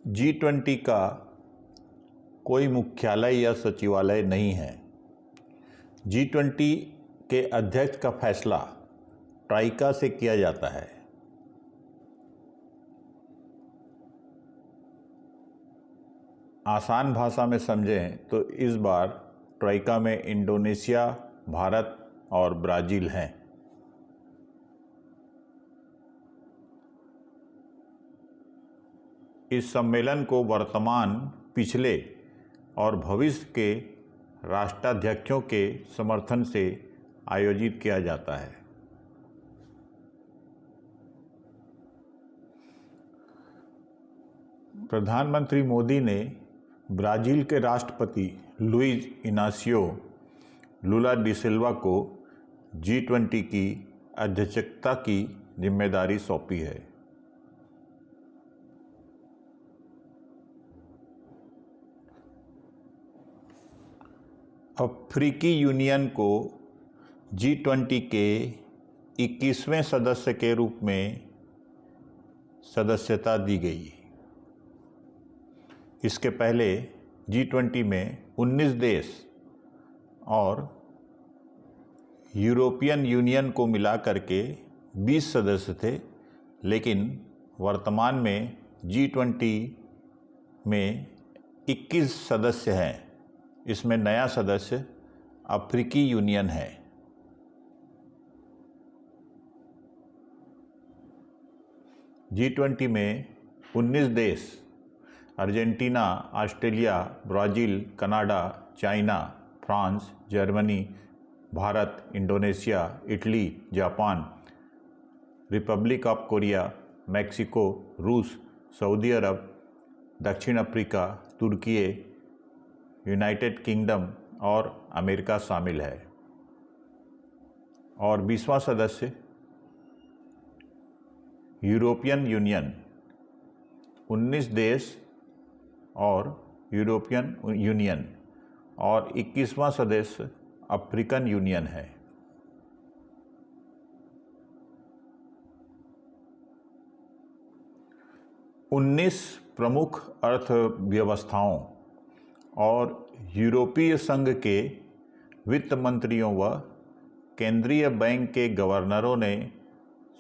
G20 का कोई मुख्यालय या सचिवालय नहीं है। G20 के अध्यक्ष का फैसला ट्राइका से किया जाता है। आसान भाषा में समझें तो इस बार ट्राइका में इंडोनेशिया, भारत और ब्राज़ील हैं। इस सम्मेलन को वर्तमान, पिछले और भविष्य के राष्ट्राध्यक्षों के समर्थन से आयोजित किया जाता है। प्रधानमंत्री मोदी ने ब्राज़ील के राष्ट्रपति लुइज इनासियो लुला डी सिल्वा को G20 की अध्यक्षता की जिम्मेदारी सौंपी है। अफ्रीकी यूनियन को G20 के 21वें सदस्य के रूप में सदस्यता दी गई। इसके पहले G20 में 19 देश और यूरोपियन यूनियन को मिलाकर के 20 सदस्य थे, लेकिन वर्तमान में G20 में 21 सदस्य हैं। इसमें नया सदस्य अफ्रीकी यूनियन है। G20 में 19 देश Argentina, Australia, Brazil, Canada, China, France, Germany, Bharat, Indonesia, Italy, Japan, Republic of Korea, Mexico, रूस, सऊदी अरब, दक्षिण अफ्रीका, तुर्की, यूनाइटेड किंगडम और अमेरिका शामिल है। और 20वां सदस्य यूरोपियन यूनियन, 19 देश और यूरोपियन यूनियन, और 21वां सदस्य अफ्रीकन यूनियन है। उन्नीस प्रमुख अर्थव्यवस्थाओं और यूरोपीय संघ के वित्त मंत्रियों व केंद्रीय बैंक के गवर्नरों ने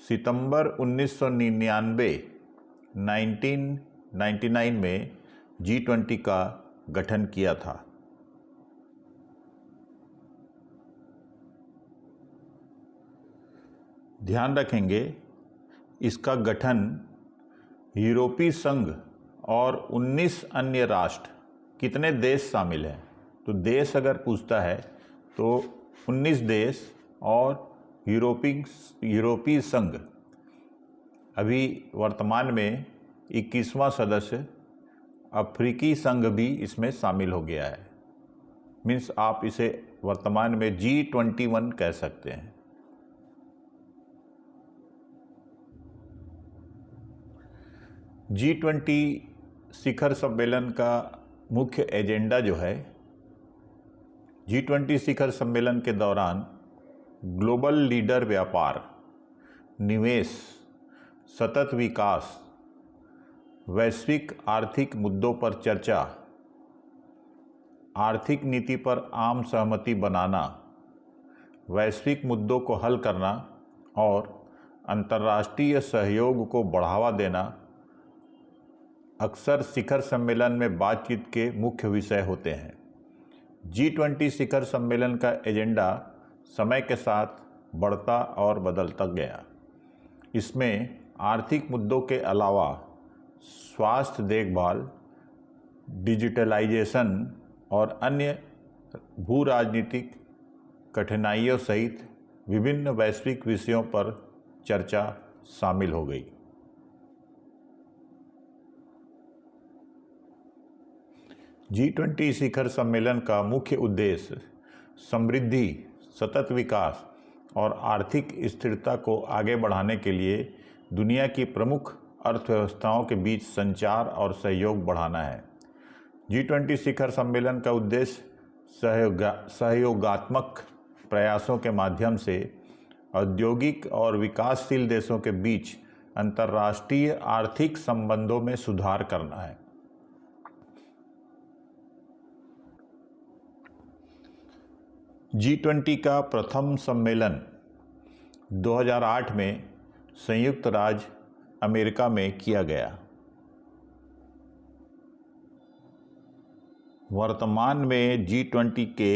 सितंबर 1999 में G20 का गठन किया था। ध्यान रखेंगे, इसका गठन यूरोपीय संघ और 19 अन्य राष्ट्र, कितने देश शामिल हैं, तो देश अगर पूछता है तो 19 देश और यूरोपीय संघ। अभी वर्तमान में 21वां सदस्य अफ्रीकी संघ भी इसमें शामिल हो गया है। मीन्स आप इसे वर्तमान में G21 कह सकते हैं। G20 शिखर सम्मेलन का मुख्य एजेंडा जो है, G20 शिखर सम्मेलन के दौरान ग्लोबल लीडर व्यापार, निवेश, सतत विकास, वैश्विक आर्थिक मुद्दों पर चर्चा, आर्थिक नीति पर आम सहमति बनाना, वैश्विक मुद्दों को हल करना और अंतर्राष्ट्रीय सहयोग को बढ़ावा देना अक्सर शिखर सम्मेलन में बातचीत के मुख्य विषय होते हैं। G20 शिखर सम्मेलन का एजेंडा समय के साथ बढ़ता और बदलता गया। इसमें आर्थिक मुद्दों के अलावा स्वास्थ्य देखभाल, डिजिटलाइजेशन और अन्य भू राजनीतिक कठिनाइयों सहित विभिन्न वैश्विक विषयों पर चर्चा शामिल हो गई। G20 शिखर सम्मेलन का मुख्य उद्देश्य समृद्धि, सतत विकास और आर्थिक स्थिरता को आगे बढ़ाने के लिए दुनिया की प्रमुख अर्थव्यवस्थाओं के बीच संचार और सहयोग बढ़ाना है। G20 शिखर सम्मेलन का उद्देश्य सहयोगात्मक प्रयासों के माध्यम से औद्योगिक और विकासशील देशों के बीच अंतर्राष्ट्रीय आर्थिक संबंधों में सुधार करना है। G20 का प्रथम सम्मेलन 2008 में संयुक्त राज्य अमेरिका में किया गया। वर्तमान में G20 के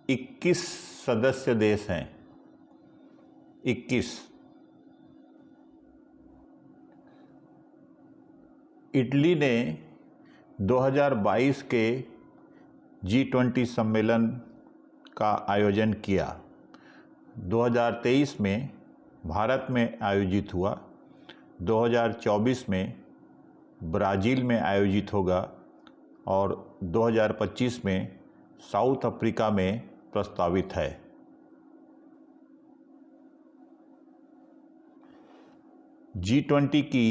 21 सदस्य देश हैं। 21। इटली ने 2022 के G20 सम्मेलन का आयोजन किया। 2023 में भारत में आयोजित हुआ। 2024 में ब्राज़ील में आयोजित होगा और 2025 में साउथ अफ्रीका में प्रस्तावित है। G20 की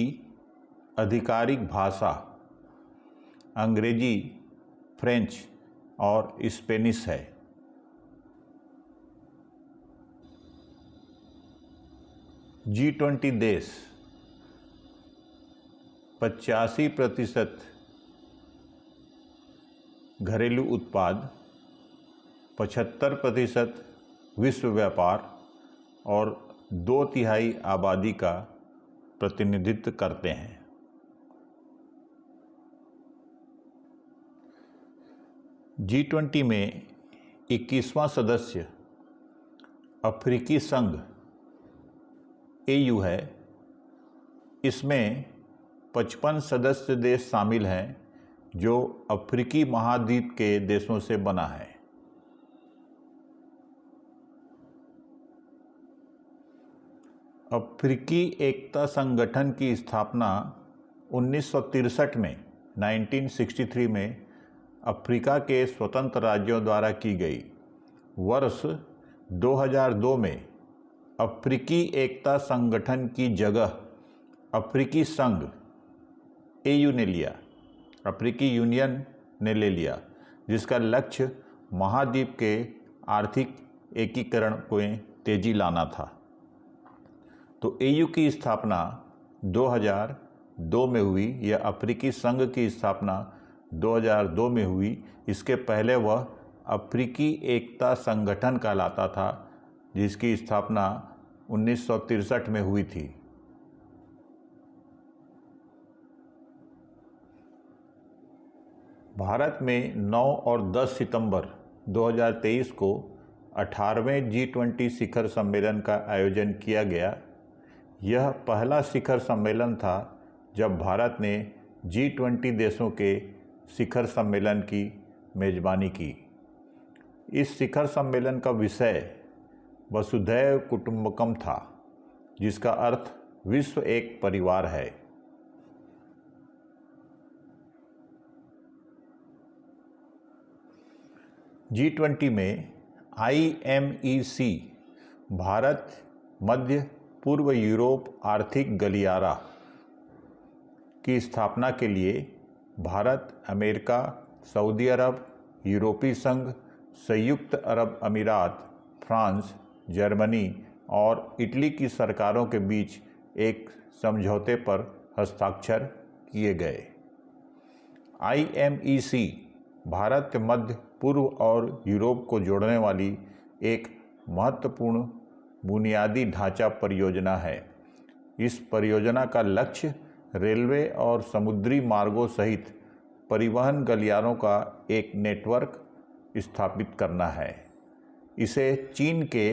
आधिकारिक भाषा अंग्रेजी, फ्रेंच और स्पेनिश है। G20 देश 85% घरेलू उत्पाद, 75% विश्व व्यापार और 2/3 आबादी का प्रतिनिधित्व करते हैं। G20 में 21वां सदस्य अफ्रीकी संघ AU है। इसमें 55 सदस्य देश शामिल हैं जो अफ्रीकी महाद्वीप के देशों से बना है। अफ्रीकी एकता संगठन की स्थापना 1963 में 1963 में अफ्रीका के स्वतंत्र राज्यों द्वारा की गई। वर्ष 2002 में अफ्रीकी एकता संगठन की जगह अफ्रीकी संघ AU ने लिया, अफ्रीकी यूनियन ने ले लिया, जिसका लक्ष्य महाद्वीप के आर्थिक एकीकरण को तेजी लाना था। तो AU की स्थापना 2002 में हुई या अफ्रीकी संघ की स्थापना 2002 में हुई। इसके पहले वह अफ्रीकी एकता संगठन कहलाता था, जिसकी स्थापना 1963 में हुई थी। भारत में 9 और 10 सितंबर 2023 को 18वें G20 शिखर सम्मेलन का आयोजन किया गया। यह पहला शिखर सम्मेलन था जब भारत ने G20 देशों के शिखर सम्मेलन की मेज़बानी की। इस शिखर सम्मेलन का विषय वसुधैव कुटुंबकम था, जिसका अर्थ विश्व एक परिवार है। G20 में IMEC भारत, मध्य पूर्व यूरोप आर्थिक गलियारा की स्थापना के लिए भारत, अमेरिका, सऊदी अरब, यूरोपीय संघ, संयुक्त अरब अमीरात, फ्रांस, जर्मनी और इटली की सरकारों के बीच एक समझौते पर हस्ताक्षर किए गए। IMEC भारत के मध्य पूर्व और यूरोप को जोड़ने वाली एक महत्वपूर्ण बुनियादी ढांचा परियोजना है। इस परियोजना का लक्ष्य रेलवे और समुद्री मार्गों सहित परिवहन गलियारों का एक नेटवर्क स्थापित करना है। इसे चीन के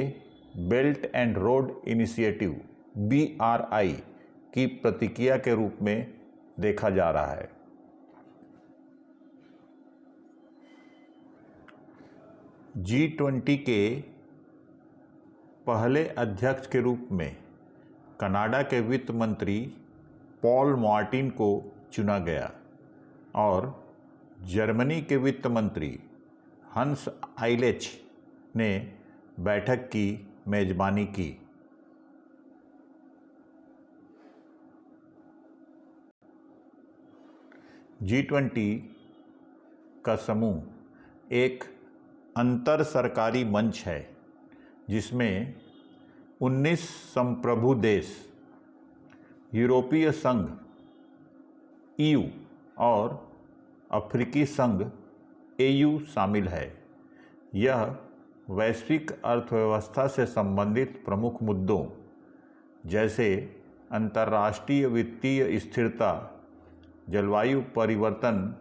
belt and road initiative BRI की प्रतिक्रिया के रूप में देखा जा रहा है। G20 के पहले अध्यक्ष के रूप में कनाडा के वित्त मंत्री पॉल मार्टिन को चुना गया और जर्मनी के वित्त मंत्री हंस आइलेच ने बैठक की मेज़बानी की। G20 का समूह एक अंतर सरकारी मंच है जिसमें 19 संप्रभु देश, यूरोपीय संघ EU और अफ्रीकी संघ AU शामिल है। यह वैश्विक अर्थव्यवस्था से संबंधित प्रमुख मुद्दों जैसे अंतर्राष्ट्रीय वित्तीय स्थिरता, जलवायु परिवर्तन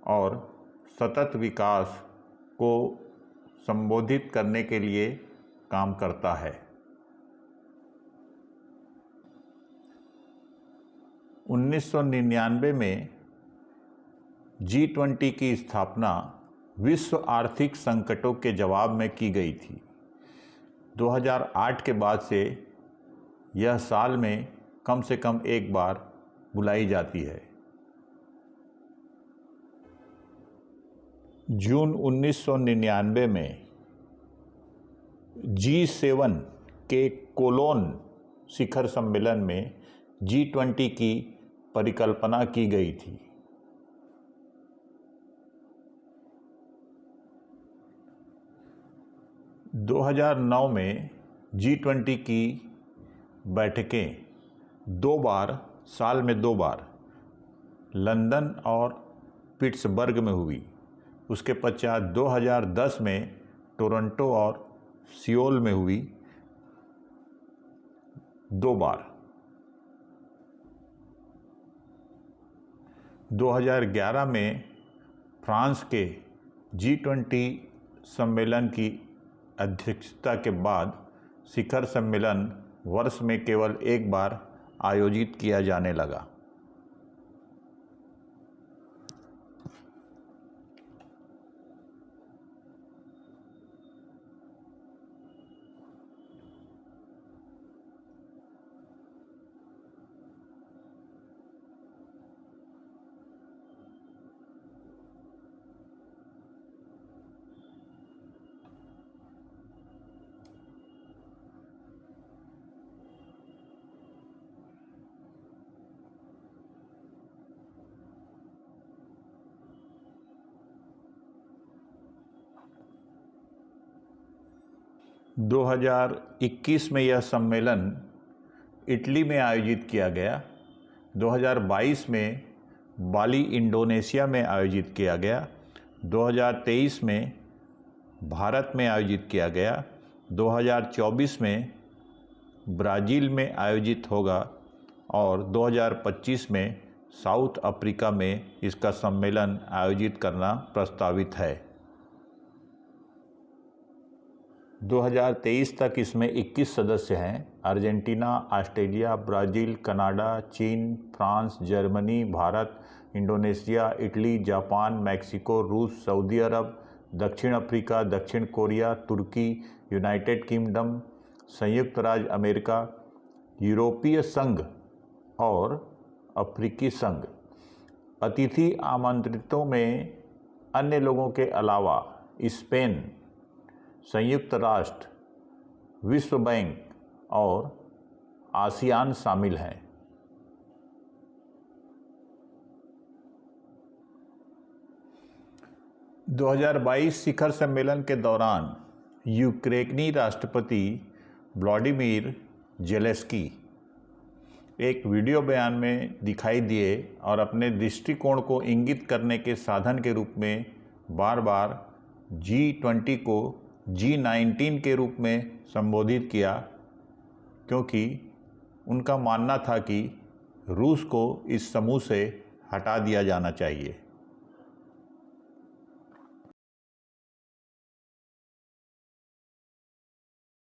और सतत विकास को संबोधित करने के लिए काम करता है। 1999 में G20 की स्थापना विश्व आर्थिक संकटों के जवाब में की गई थी। 2008 के बाद से यह साल में कम से कम एक बार बुलाई जाती है। जून 1999 में G7 के कोलोन शिखर सम्मेलन में G20 की परिकल्पना की गई थी। - 2009 में G20 की बैठकें साल में दो बार लंदन और पिट्सबर्ग में हुई। उसके पश्चात 2010 में टोरंटो और सियोल में हुई 2 बार। 2011 में फ्रांस के G20 सम्मेलन की अध्यक्षता के बाद शिखर सम्मेलन वर्ष में केवल एक बार आयोजित किया जाने लगा। - 2021 में यह सम्मेलन इटली में आयोजित किया गया। 2022 में बाली इंडोनेशिया में आयोजित किया गया। 2023 में भारत में आयोजित किया गया। 2024 में ब्राज़ील में आयोजित होगा और 2025 में साउथ अफ्रीका में इसका सम्मेलन आयोजित करना प्रस्तावित है। 2023 तक इसमें 21 सदस्य हैं। अर्जेंटीना, ऑस्ट्रेलिया, ब्राज़ील, कनाडा, चीन, France, Germany, Bharat, Indonesia, Italy, Japan, Mexico, रूस, सऊदी अरब, दक्षिण अफ्रीका, दक्षिण कोरिया, तुर्की, यूनाइटेड किंगडम, संयुक्त राज्य अमेरिका, यूरोपीय संघ और अफ्रीकी संघ। अतिथि आमंत्रितों में अन्य लोगों के अलावा स्पेन, संयुक्त राष्ट्र, विश्व बैंक और आसियान शामिल हैं। - 2022 शिखर सम्मेलन के दौरान यूक्रेनी राष्ट्रपति व्लादिमीर ज़ेलेंस्की एक वीडियो बयान में दिखाई दिए और अपने दृष्टिकोण को इंगित करने के साधन के रूप में बार बार G20 को G19 के रूप में संबोधित किया, क्योंकि उनका मानना था कि रूस को इस समूह से हटा दिया जाना चाहिए।